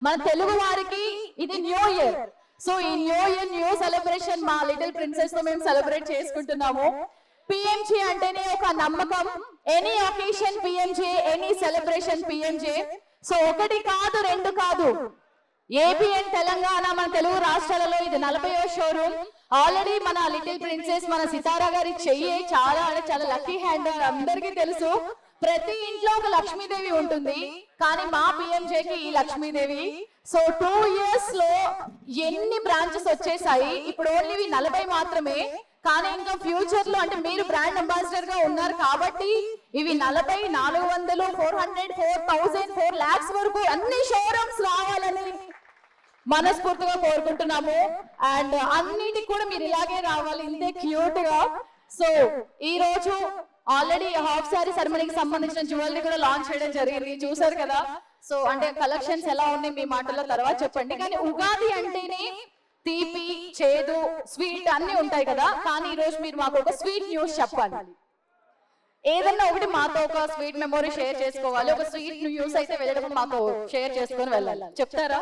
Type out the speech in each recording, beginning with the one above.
మన తెలుగు వారికి ఇది న్యూ ఇయర్. సో ఈ న్యూ ఇయర్ న్యూ సెలబ్రేషన్ మా లిటిల్ ప్రిన్సెస్ తో మేము సెలబ్రేట్ చేసుకుంటున్నాము. పిఎంజే అంటేనే ఒక నమ్మకం. Any occasion PMJ, any celebration PMJ. So ఒకటి కాదు, రెండు కాదు, ఏపీ అండ్ తెలంగాణ మన తెలుగు రాష్ట్రాలలో ఇది 40వ షోరూమ్. ఆల్రెడీ మన లిటిల్ ప్రిన్సెస్ మన సితారా గారి చెయ్యి చాలా అంటే చాలా లక్కీ హ్యాండ్, అందరికీ తెలుసు. ప్రతి ఇంట్లో ఒక లక్ష్మీదేవి ఉంటుంది, కానీ మా పిఎంజేకి ఈ లక్ష్మీదేవి. సో 2 years లో ఎన్ని బ్రాంచెస్ వచ్చేసాయి, ఇప్పుడు ఓన్లీ 40 మాత్రమే. కానీ ఇంకా ఫ్యూచర్ లో అంటే మీరు బ్రాండ్ అంబాసిడర్ గా ఉన్నారు కాబట్టి ఇవి 40, 400, 400, 4000, 4 lakhs వరకు అన్ని షోరూమ్స్ రావాలని మనస్ఫూర్తిగా కోరుకుంటున్నాము. అండ్ అన్నిటికి కూడా మీరు ఇలాగే రావాలి, ఇంతే క్యూట్ గా. సో ఈ రోజు ఆల్రెడీ హాఫ్ సారీ సెరమనీకి సంబంధించిన జ్యువెలరీ కూడా లాంచ్ చేయడం జరిగింది, చూసారు కదా. సో అంటే కలెక్షన్స్ ఎలా ఉన్నాయి మీ మాటల్లో తర్వాత చెప్పండి. కానీ ఉగాది అంటేనే తీపి, చేదు, స్వీట్ అన్ని ఉంటాయి కదా. కానీ ఈ రోజు మీరు మాకు ఒక స్వీట్ న్యూస్ చెప్పాలి. ఏదన్నా ఒకటి మాతో ఒక స్వీట్ మెమొరీ షేర్ చేసుకోవాలి. ఒక స్వీట్ న్యూస్ అయితే వెళ్ళడం మాతో షేర్ చేసుకొని వెళ్ళాలి, చెప్తారా?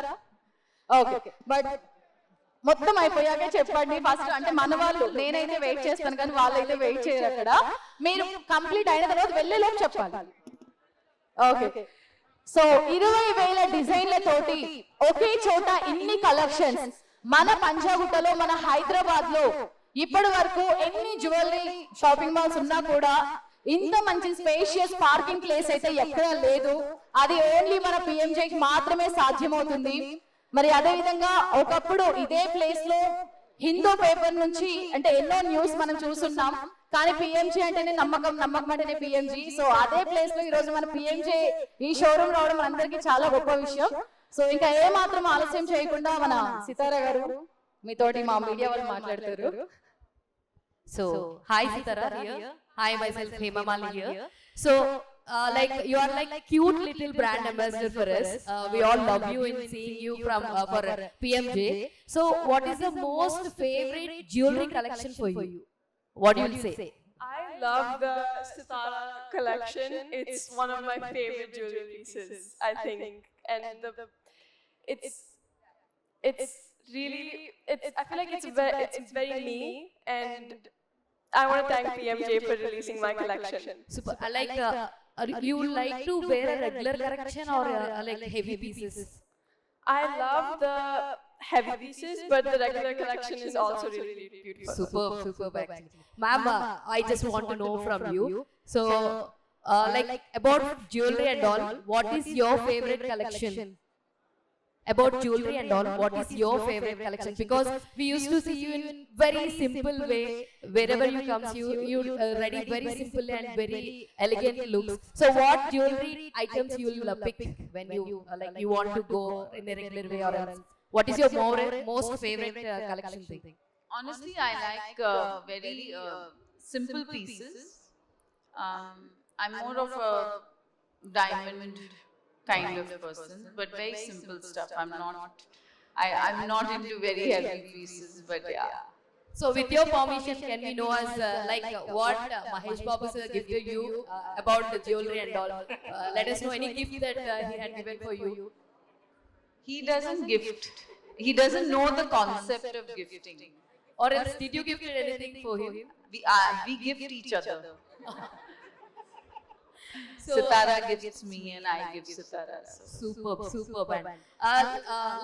ఓకే, బట్ మొత్తం అయిపోయాక చెప్పండి ఫస్ట్. అంటే మన వాళ్ళు, నేనైతే వెయిట్ చేస్తాను కానీ వాళ్ళైతే వెయిట్ చేయరు అక్కడ. మీరు కంప్లీట్ అయిన తర్వాత వెళ్ళేలోపు చెప్పాలి. ఓకే, సో 20,000 డిజైన్లతోటి ఒకే చోట ఇన్ని కలెక్షన్స్ మన పంజాగుట్టలో, మన హైదరాబాద్ లో ఇప్పటి వరకు ఎన్ని జ్యువెలరీ షాపింగ్ మాల్స్ ఉన్నా కూడా ఇంత మంచి స్పేషియస్ పార్కింగ్ ప్లేస్ అయితే ఎక్కడా లేదు. అది ఓన్లీ మన పిఎంజేకి మాత్రమే సాధ్యమవుతుంది. మరి అదే విధంగా ఒకప్పుడు ఇదే ప్లేస్ లో హిందూ పేపర్ నుంచి అంటే ఎన్నో న్యూస్ మనం చూస్తున్నాం, కానీ పిఎంజే అంటేనే నమ్మకం, నమ్మకం అంటేనే పిఎంజీ. సో అదే ప్లేస్ లో ఈ రోజు మన పిఎంజే ఈ షోరూమ్ రావడం అందరికీ చాలా గొప్ప విషయం. సో ఇంకా ఏ మాత్రం ఆలస్యం చేయకుండా మన సితారా గారు మీతోటి మా మీడియా వాళ్ళు మాట్లాడతారు. So hi Sitara here. Hi, myself Hema Mali here. So like you are like cute little brand ambassador for us. We all love you in seeing you from for PMJ. So what is the most favorite jewelry collection for you? What do you say? I love the Sitara collection. It's one of my favorite jewelry pieces, I think. And it's really, I feel like it's very me, and I want to thank PMJ for releasing my collection. Super. Like you like to wear a regular collection or like heavy pieces? I love the heavy pieces, but the regular collection is also really beautiful. Superb actually. Ma'am, I just want to know from you. So like about jewelry and all, what is your favorite collection? About jewelry and all, what is your favorite collection? Because we used to see you in very simple way. Wherever you come, you ready very simple and very elegant looks. So what jewelry items you will pick when you like you want to go in a regular way, or else what is your most favorite collection thing? Honestly, I like very simple pieces. I'm more of a diamond kind of person, but very simple stuff. I'm not into very heavy pieces, but yeah. So with your permission, can we know as like what Mahesh Babu sir gifted you about the jewelry and all? Let us know any gift that he had given for you. He doesn't gift. He doesn't know the concept of gifting. Or else did you gift anything for him? We gift each other. So, Sitara gifts me and I give Sitara. Superb.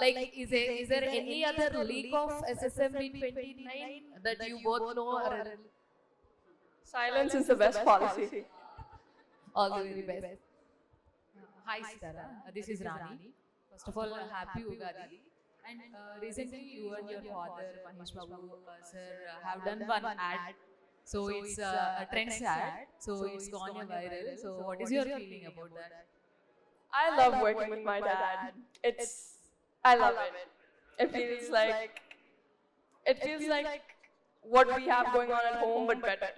Like is there any other leak of SSM in 29 that you both know? Or Silence is the best policy. all the very best. Hi Sitara, this is Rani. First of all, happy Ugadi. And recently you and your father Mahesh Babu sir have done one ad. So it's a trend ad. So it's gone viral. So what is your feeling about that? I love working with my dad. I love it. It feels like what we have going on at home, but better.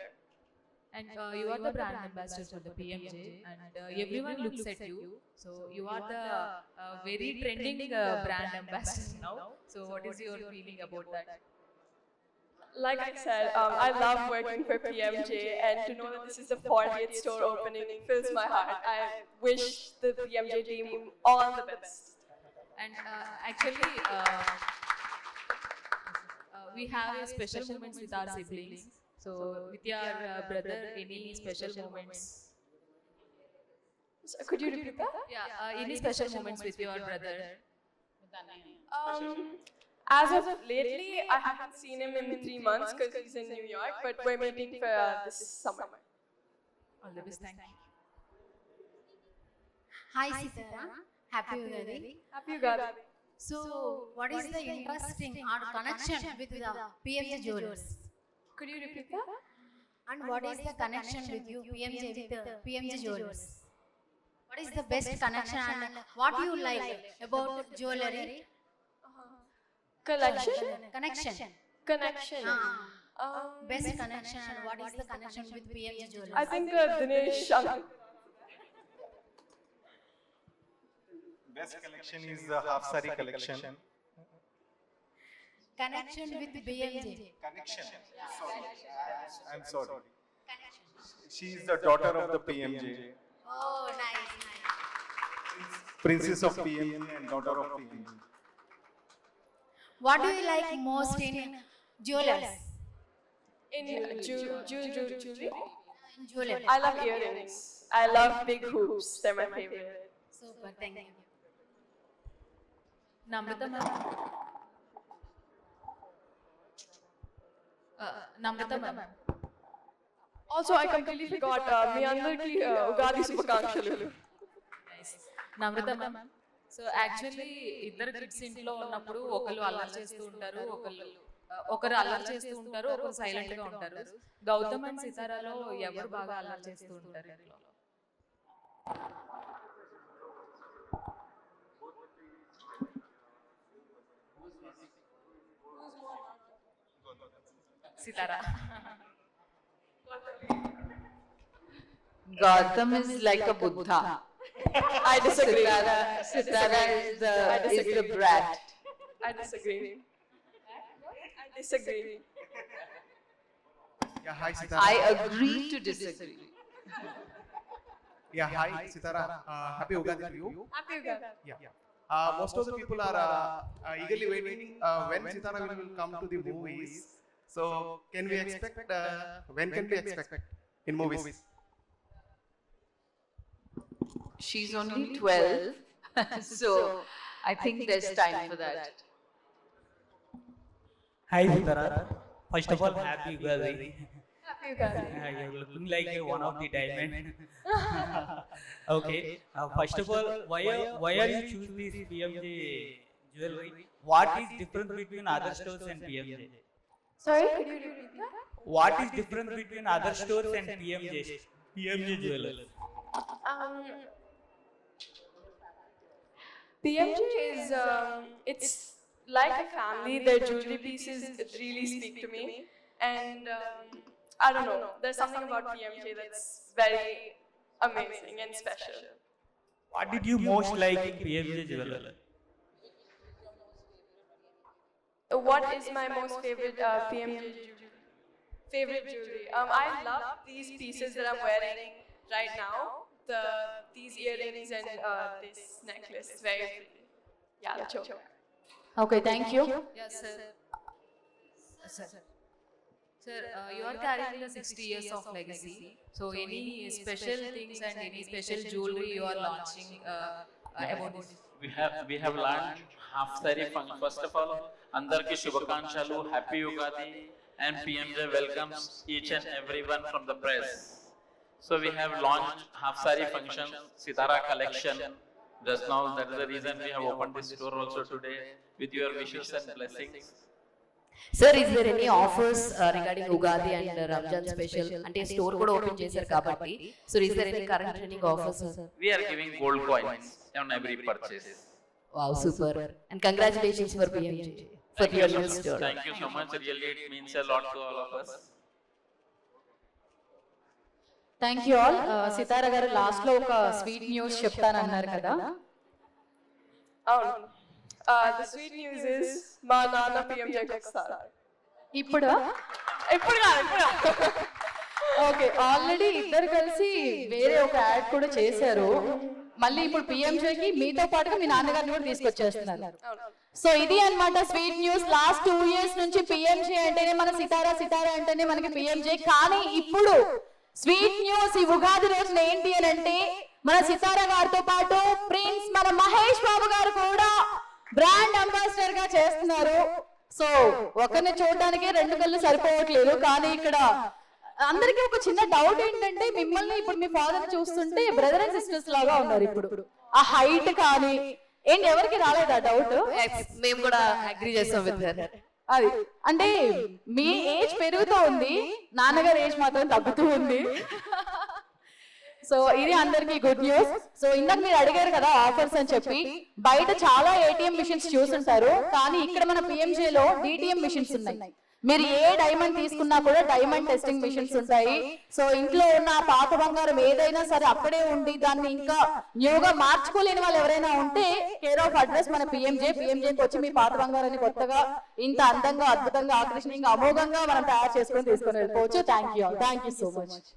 And you are the brand ambassador for the PMJ, and everyone looks at you. So you are the very trending brand ambassador now. So what is your feeling about that? Like I said, I love working for PMJ, and to know that this is the 40th store opening fills my heart. I wish the PMJ team all the best. And actually, we have a special moments with our siblings. So, with your brother, any special moments? So, could you repeat that? Yeah, any special moments with your brother? As of lately, I haven't seen him in 3 months because he's in New York, but we're meeting for this summer. All the best. Thank you. Hi Sitara, happy Ugadi. Happy Ugadi. So, what is the interesting or connection with the PMJ Jewelers? Could you repeat that? And what is the connection with you, PMJ, with the PMJ Jewelers? What is the best connection and what you like about jewelry? Collection? Connection. Connection. Best connection and what is the connection with PMJ Jewelers? I think Dinesh. Best collection is the half sari collection. Connection with PMJ. Connection. I'm sorry. She is the daughter of the PMJ. Oh, nice. Princess of PMJ and daughter of PMJ. What do you like most in jewelers? In jewelry? In jewelry. I love earrings. I love big hoops. They're my favorite. Super, thank you. Namrata ma'am. Namrata ma'am. Also, I completely forgot. మీ అందరికీ ఉగాది శుభాకాంక్షలు. నమ్రత ma'am. So actually ఇద్దరు kids ఇంట్లో ఉన్నప్పుడు ఒకరు అల్లరి చేస్తూ ఉంటారు, ఒకరు అల్లరి చేస్తూ ఉంటారు, ఒకరు సైలెంట్ గా ఉంటారు. గౌతమ్ అండ్ సితారాలో ఎవరు బాగా అల్లరి చేస్తూ ఉంటారు ఇంట్లో? సితారా. Gautam is like a Buddha. I disagree. Sitara is the brat. I disagree. I disagree. Yeah, hi Sitara. I agree to disagree. Yeah, hi Sitara. Happy Ugadi to you. Happy Ugadi. Yeah. Most of the people are eagerly waiting when Sitara will come to the movies. So, can we expect? When can we expect in movies? She's only 12, so I think there's time for that. Hi Sitara. First of all, happy Ugadi. Happy Ugadi. You're looking like one of the diamond. Okay. First of all, why are you choose this PMJ jewelry? What is different between other stores and PMJ? Sorry, could you repeat that? What is different between other stores and PMJ jewelers? PMJ is, it's like a family. Their jewelry pieces really speak to me. And I don't know, there's something about PMJ that's very amazing and special. What did you most like in PMJ jewelry? What is my most favorite PMJ jewelry? Favorite jewelry? I love these pieces that I'm wearing right now. These earrings and this necklace. It's very pretty. Yeah, the choker. Okay, thank you. Yes, sir. Sir, you are carrying the 60 years of legacy. So, any special things and any special jewelry you are launching about this? We have launched half sari function. First of all, andarki shubhakankshalu, happy Ugadi, and PMJ welcomes each and everyone from the press. So we have launched half sari function, Sitara collection. Just now, that is the reason we have opened this store also today with your wishes and blessings. Sir, is there any offers regarding Ugadi and Ramjan special? Ante store kuda open chesaru kabatti. So is there any current trending offers, sir? We are giving gold coins on every purchase. Wow, super. And congratulations for PMJ for your new store. Thank you so much. Really, it means a lot to all of us. Thank you all. Sitara garu last లో ఒక sweet news చెప్తానన్నారు కదా. The sweet news is మా నాన్న PMJ కి వస్తారు. ఇప్పుడు ఇప్పుడు కాదు. ఓకే, ఆల్రెడీ ఇద్దరు కలిసి వేరే ఒక యాడ్ కూడా చేశారు. మళ్ళీ ఇప్పుడు పిఎంజేకి మీతో పాటుగా మీ నాన్నగారిని కూడా తీసుకొచ్చేస్తున్నారు. సో ఇది అన్నమాట స్వీట్ న్యూస్. లాస్ట్ 2 years నుంచి పిఎంజే అంటేనే మన సితారా, సితారా అంటేనే మనకి పిఎంజే. కానీ ఇప్పుడు స్వీట్ న్యూస్ ఈ ఉగాది రోజున ఏంటి అని అంటే మన సితారా గారితో పాటు ప్రిన్స్ మన మహేష్ బాబు గారు కూడా బ్రాండ్ అంబాసిడర్ గా చేస్తున్నారు. సో ఒకరిని చూడడానికి 2 కళ్ళు సరిపోవట్లేదు. కానీ ఇక్కడ అందరికి ఒక చిన్న డౌట్ ఏంటంటే మిమ్మల్ని ఇప్పుడు మీ ఫాదర్ చూస్తుంటే బ్రదర్ అండ్ సిస్టర్స్ లాగా ఉన్నారు. ఇప్పుడు ఆ హైట్ కానీ ఏంటి, ఎవరికి రాలేదా డౌట్? మేము కూడా అగ్రీ చేస్తాం విత్ హర్. అది అంటే మీ ఏజ్ పెరుగుతూ ఉంది, నాన్నగారి ఏజ్ మాత్రం తగ్గుతూ ఉంది. సో ఇది అందరికి గుడ్ న్యూస్. సో ఇందాక మీరు అడిగారు కదా ఆఫర్స్ అని చెప్పి, బయట చాలా ఏటీఎం మిషన్స్ చూసుంటారు, కానీ ఇక్కడ మన పిఎంజే లో డిటిఎం మిషన్స్ ఉన్నాయి. మీరు ఏ డైమండ్ తీసుకున్నా కూడా డైమండ్ టెస్టింగ్ మిషన్స్ ఉంటాయి. సో ఇంట్లో ఉన్న పాత బంగారం ఏదైనా సరే అక్కడే ఉండి దాన్ని ఇంకా న్యూగా మార్చుకోలేని వాళ్ళు ఎవరైనా ఉంటే కేర్ ఆఫ్ అడ్రస్ మన పిఎంజేకి వచ్చి మీ పాత బంగారాన్ని కొత్తగా ఇంత అందంగా, అద్భుతంగా, ఆకర్షణీయంగా, అమోఘంగా మనం తయారు చేసుకొని తీసుకొని వెళ్ళిపోవచ్చు. Thank you so much.